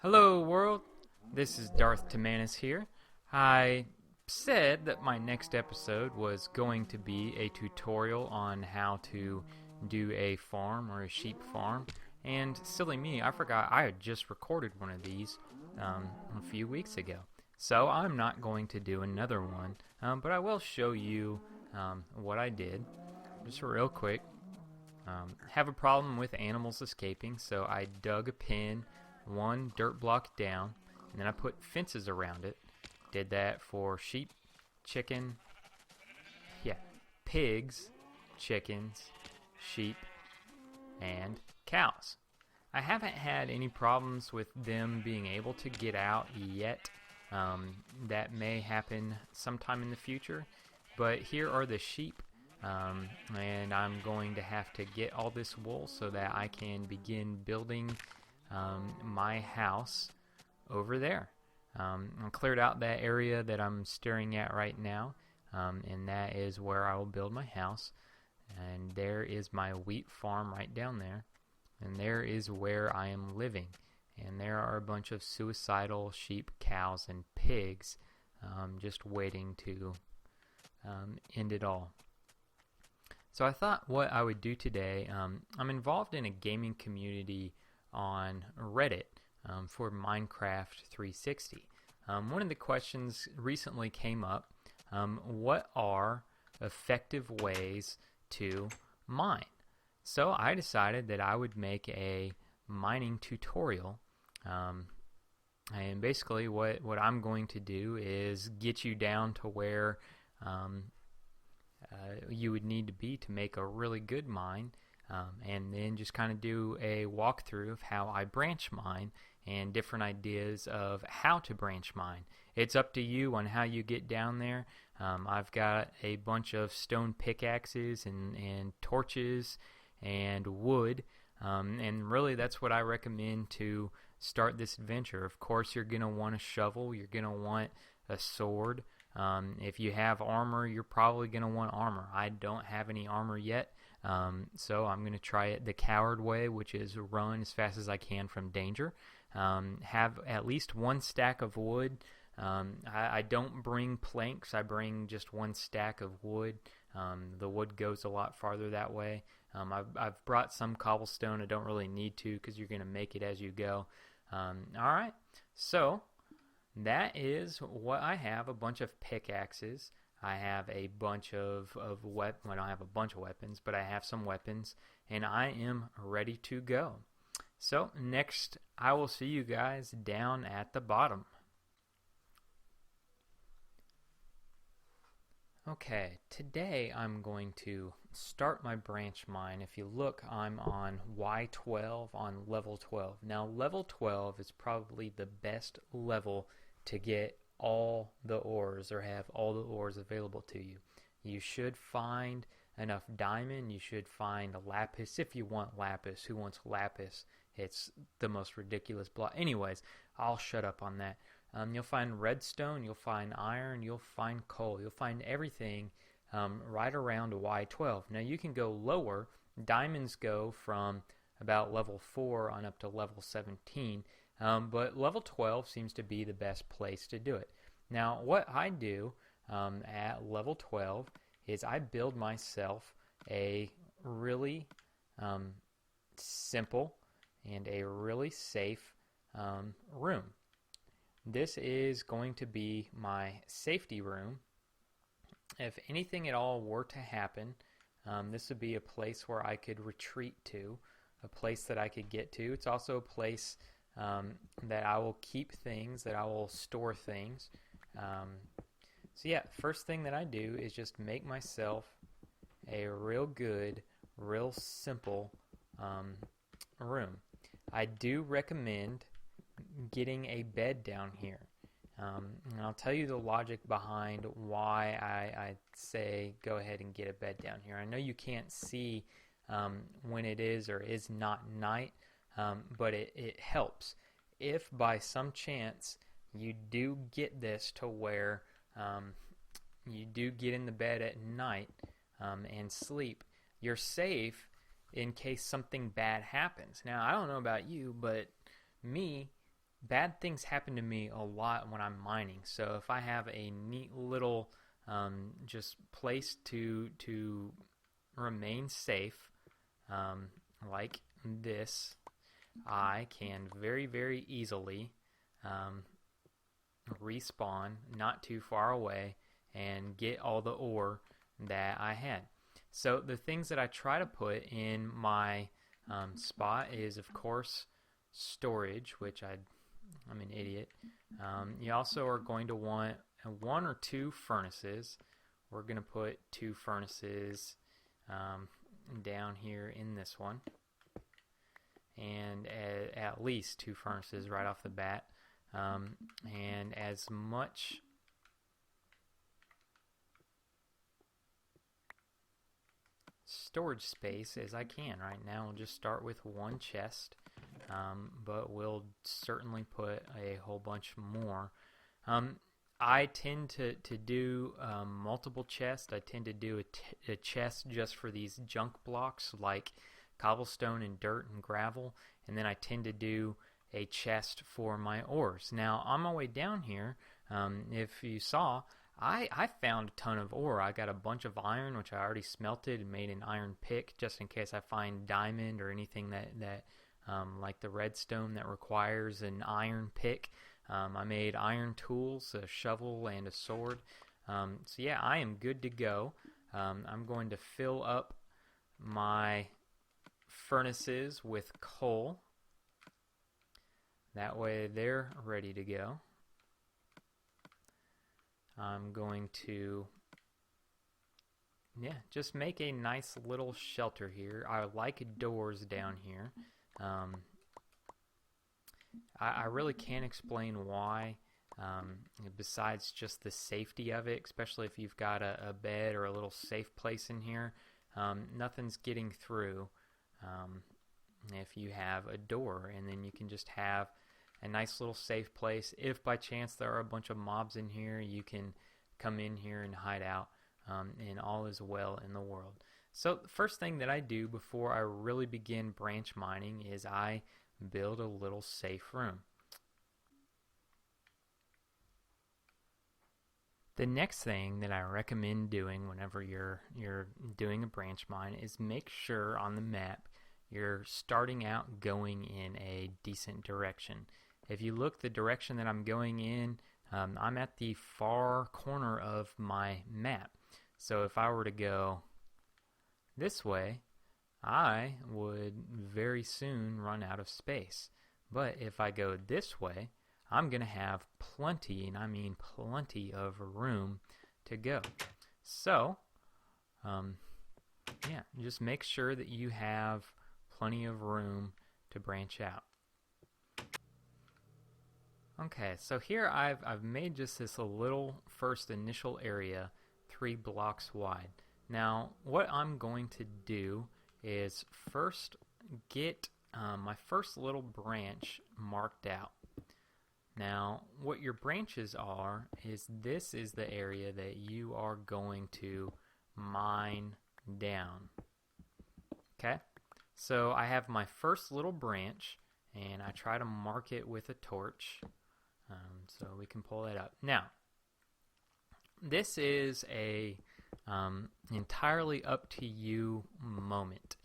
Hello world, this is DarthTimmanis here. I said that my next episode was going to be a tutorial on how to do a farm or a sheep farm, and silly me, I forgot I had just recorded one of these a few weeks ago. So I'm not going to do another one, but I will show you what I did, just real quick. Have a problem with animals escaping, so I dug a pen one dirt block down, and then I put fences around it. Did that for sheep, chicken, pigs, chickens, sheep, and cows. I haven't had any problems with them being able to get out yet. That may happen sometime in the future, but here are the sheep. And I'm going to have to get all this wool so that I can begin building my house over there. I cleared out that area that I'm staring at right now, and that is where I will build my house. And there is my wheat farm right down there, and there is where I am living. And there are a bunch of suicidal sheep, cows, and pigs just waiting to end it all. So I thought what I would do today, I'm involved in a gaming community on Reddit for Minecraft 360. One of the questions recently came up, what are effective ways to mine? So I decided that I would make a mining tutorial, and basically what I'm going to do is get you down to where you would need to be to make a really good mine, and then just kind of do a walkthrough of how I branch mine and different ideas of how to branch mine. It's up to you on how you get down there. I've got a bunch of stone pickaxes and torches and wood, and really that's what I recommend to start this adventure. Of course, you're going to want a shovel, you're going to want a sword. If you have armor, you're probably going to want armor. I don't have any armor yet, so I'm going to try it the coward way, which is run as fast as I can from danger. Have at least one stack of wood. I don't bring planks. I bring just one stack of wood. The wood goes a lot farther that way. I've brought some cobblestone. I don't really need to because you're going to make it as you go. Alright, so that is what I have. A bunch of pickaxes. I have a bunch of weapons. Well, I don't have a bunch of weapons, but I have some weapons, and I am ready to go. So next, I will see you guys down at the bottom. Okay, today I'm going to start my branch mine. If you look, I'm on Y12 on level 12. Now, level 12 is probably the best level to get all the ores or have all the ores available to you. You should find enough diamond. You should find a lapis if you want lapis. Who wants lapis? It's the most ridiculous block. Anyways, I'll shut up on that. You'll find redstone, you'll find iron, you'll find coal, you'll find everything right around Y12. Now you can go lower. Diamonds go from about level 4 on up to level 17, but level 12 seems to be the best place to do it. Now what I do at level 12 is I build myself a really simple and a really safe room. This is going to be my safety room. If anything at all were to happen, this would be a place where I could retreat to, a place that I could get to. It's also a place that I will keep things, that I will store things. So yeah, first thing that I do is just make myself a real good, real simple room. I do recommend getting a bed down here. And I'll tell you the logic behind why I say go ahead and get a bed down here. I know you can't see when it is or is not night, but it helps. If by some chance you do get this to where you do get in the bed at night and sleep, you're safe in case something bad happens. Now, I don't know about you, but me, bad things happen to me a lot when I'm mining. So if I have a neat little just place to remain safe, like this, I can very easily respawn not too far away and get all the ore that I had. So the things that I try to put in my spot is, of course, storage, which I'm an idiot. You also are going to want 1 or 2 furnaces. We're going to put 2 furnaces down here in this one, and at least 2 furnaces right off the bat, and as much storage space as I can. Right now we'll just start with 1 chest, but we'll certainly put a whole bunch more. I tend to do multiple chests. I tend to do a chest just for these junk blocks like cobblestone and dirt and gravel, and then I tend to do a chest for my ores. Now on my way down here, if you saw, I found a ton of ore. I got a bunch of iron, which I already smelted and made an iron pick just in case I find diamond or anything that like the redstone that requires an iron pick. I made iron tools, a shovel, and a sword. So yeah, I am good to go. I'm going to fill up my furnaces with coal. That way they're ready to go. I'm going to, just make a nice little shelter here. I like doors down here. I really can't explain why, besides just the safety of it, especially if you've got a bed or a little safe place in here. Nothing's getting through if you have a door, and then you can just have a nice little safe place. If by chance there are a bunch of mobs in here, you can come in here and hide out, and all is well in the world. So the first thing that I do before I really begin branch mining is I build a little safe room. The next thing that I recommend doing whenever you're doing a branch mine is make sure on the map you're starting out going in a decent direction. If you look the direction that I'm going in, I'm at the far corner of my map. So if I were to go this way, I would very soon run out of space. But if I go this way, I'm going to have plenty, and I mean plenty of room to go. So, just make sure that you have plenty of room to branch out. Okay, so here I've made just this a little first initial area 3 blocks wide. Now, what I'm going to do is first get my first little branch marked out. Now, what your branches are is this is the area that you are going to mine down. Okay? So I have my first little branch, and I try to mark it with a torch. So we can pull that up. Now, this is a entirely up to you moment.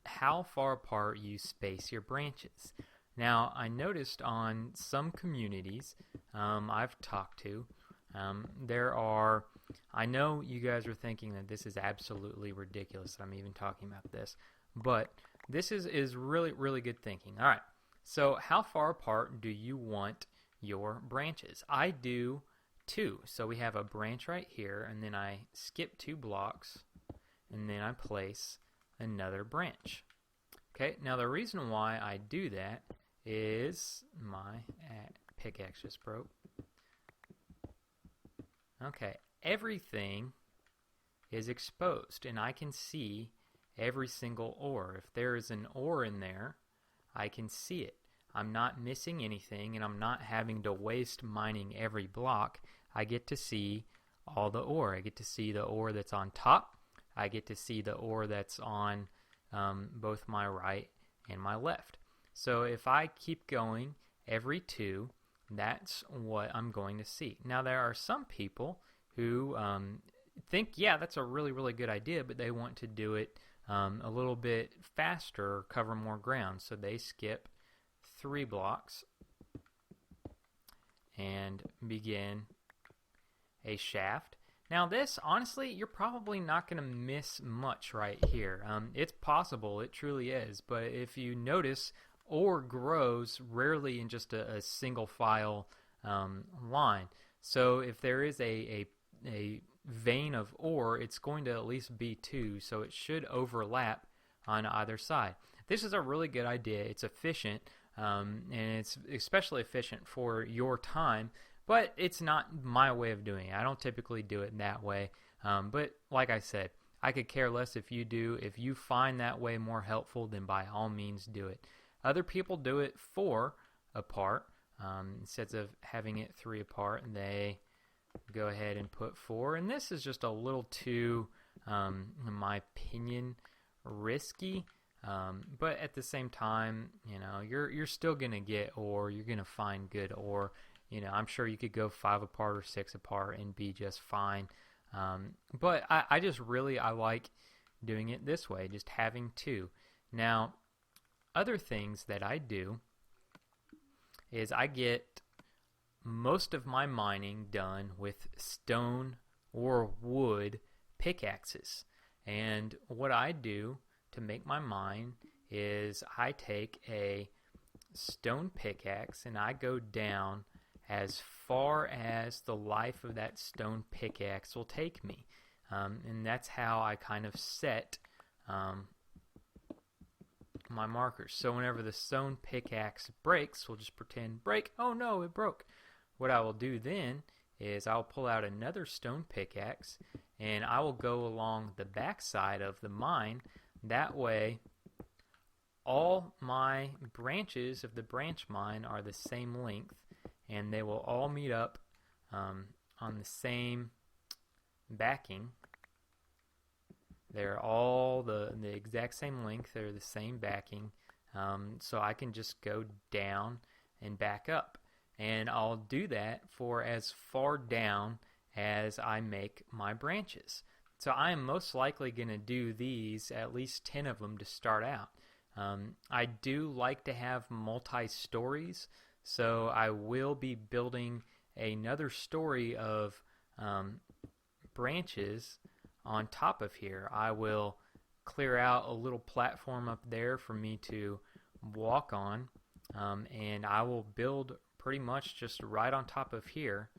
How far apart you space your branches. Now, I noticed on some communities I've talked to, I know you guys are thinking that this is absolutely ridiculous that I'm even talking about this, but this is really good thinking. All right, so how far apart do you want your branches? I do 2. So we have a branch right here, and then I skip 2 blocks, and then I place another branch. Okay, now the reason why I do that is my pickaxe just broke. Okay, everything is exposed, and I can see every single ore. If there is an ore in there, I can see it. I'm not missing anything, and I'm not having to waste mining every block. I get to see all the ore. I get to see the ore that's on top. I get to see the ore that's on both my right and my left. So if I keep going every 2, that's what I'm going to see. Now, there are some people who think, yeah, that's a really, really good idea, but they want to do it a little bit faster or cover more ground. So they skip 3 blocks and begin a shaft. Now this, honestly, you're probably not going to miss much right here. It's possible, it truly is, but if you notice, ore grows rarely in just a single file line. So if there is a vein of ore, it's going to at least be 2, so it should overlap on either side. This is a really good idea. It's efficient, and it's especially efficient for your time, but it's not my way of doing it. I don't typically do it that way, but like I said, I could care less if you do. If you find that way more helpful, then by all means do it. Other people do it 4 apart. Instead of having it 3 apart, they go ahead and put 4. And this is just a little too, in my opinion, risky. But at the same time, you know, you're still gonna get ore. You're gonna find good ore. You know, I'm sure you could go 5 apart or 6 apart and be just fine. But I just really, I like doing it this way, just having 2. Now, other things that I do is I get most of my mining done with stone or wood pickaxes. And what I do to make my mine is I take a stone pickaxe and I go down as far as the life of that stone pickaxe will take me. And that's how I kind of set my markers. So whenever the stone pickaxe breaks, we'll just pretend break. Oh no, it broke. What I will do then is I'll pull out another stone pickaxe and I will go along the back side of the mine. That way all my branches of the branch mine are the same length, and they will all meet up on the same backing. They're all the exact same length. They're the same backing. So I can just go down and back up. And I'll do that for as far down as I make my branches. So I am most likely going to do these, at least 10 of them to start out. I do like to have multi-stories, so I will be building another story of branches on top of here. I will clear out a little platform up there for me to walk on, and I will build pretty much just right on top of here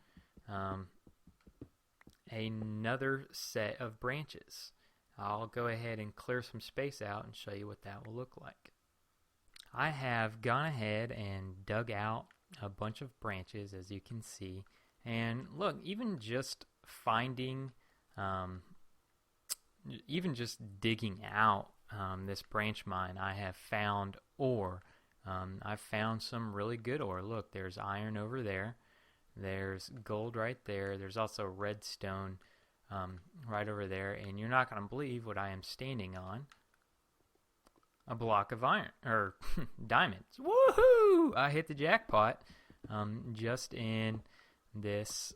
another set of branches. I'll go ahead and clear some space out and show you what that will look like. I have gone ahead and dug out a bunch of branches, as you can see, and look, even just finding even just digging out this branch mine, I have found ore. I've found some really good ore. Look, there's iron over there. There's gold right there. There's also redstone right over there. And you're not going to believe what I am standing on. A block of iron, or diamonds. Woohoo! I hit the jackpot just in this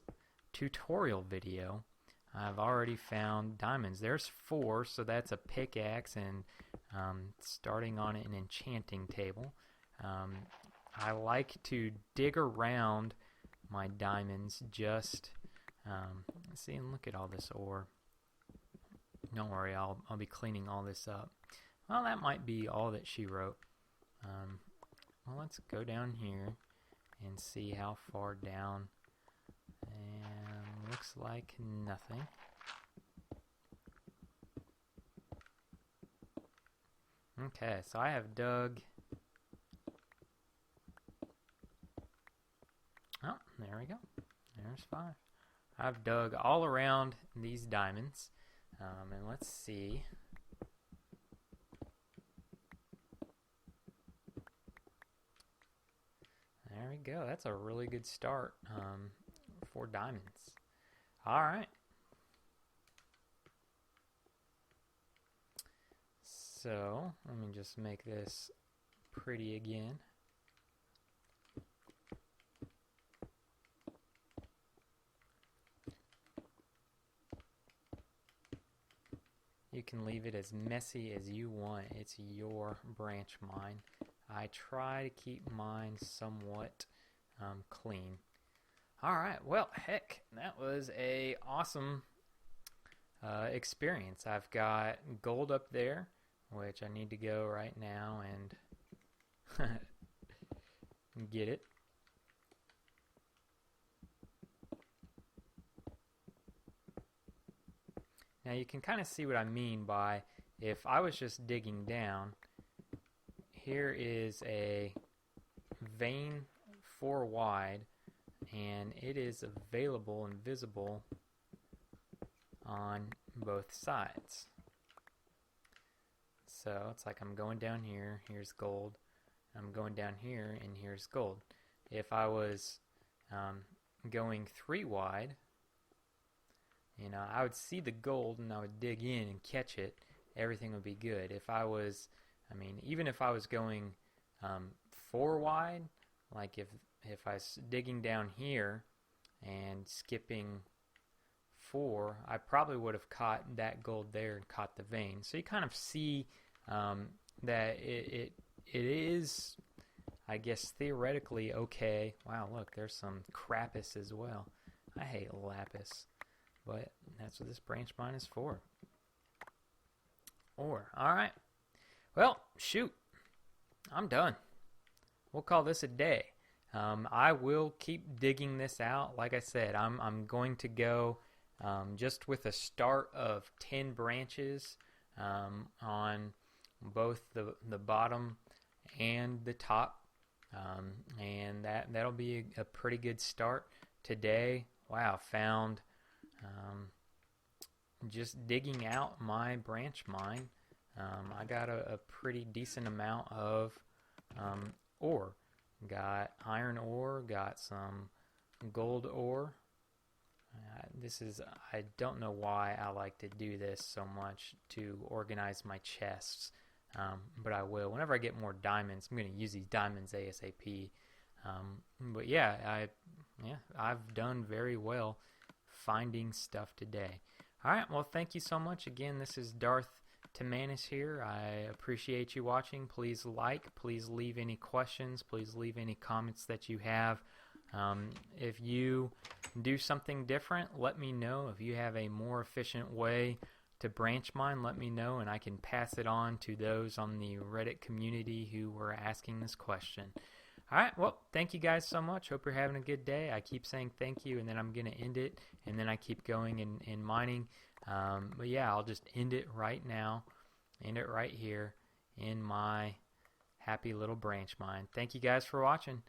tutorial video. I've already found diamonds. There's 4, so that's a pickaxe and starting on an enchanting table. I like to dig around my diamonds just see and look at all this ore. Don't worry, I'll be cleaning all this up. Well, that might be all that she wrote. Well, let's go down here and see how far down. And looks like nothing. Okay, so I have dug. Oh, there we go. There's 5. I've dug all around these diamonds. And let's see. There we go. That's a really good start for diamonds. All right. So let me just make this pretty again. You can leave it as messy as you want. It's your branch mine. I try to keep mine somewhat clean. Alright, well, heck, that was a awesome experience. I've got gold up there, which I need to go right now and get it. Now you can kind of see what I mean by, if I was just digging down, here is a vein 4 wide, and it is available and visible on both sides. So it's like I'm going down here, here's gold. I'm going down here, and here's gold. If I was going 3 wide, you know, I would see the gold and I would dig in and catch it. Everything would be good. If I was, I mean, even if I was going 4 wide, like if I was digging down here and skipping 4, I probably would have caught that gold there and caught the vein. So you kind of see that it is, I guess, theoretically okay. Wow, look, there's some crappus as well. I hate lapis, but that's what this branch mine is for. Alright. Well, shoot. I'm done. We'll call this a day. I will keep digging this out. Like I said, I'm going to go just with a start of 10 branches on both the bottom and the top, and that'll be a pretty good start today. Wow, found just digging out my branch mine, I got a pretty decent amount of ore. Got iron ore, got some gold ore. I don't know why I like to do this so much, to organize my chests, but I will. Whenever I get more diamonds, I'm going to use these diamonds ASAP. But yeah, I've done very well finding stuff today. Alright, well, thank you so much. Again, this is DarthTimmanis here. I appreciate you watching. Please like, please leave any questions, please leave any comments that you have. If you do something different, let me know. If you have a more efficient way to branch mine, let me know, and I can pass it on to those on the Reddit community who were asking this question. Alright, well, thank you guys so much. Hope you're having a good day. I keep saying thank you, and then I'm going to end it, and then I keep going in mining. But yeah, I'll just end it right now. End it right here in my happy little branch mine. Thank you guys for watching.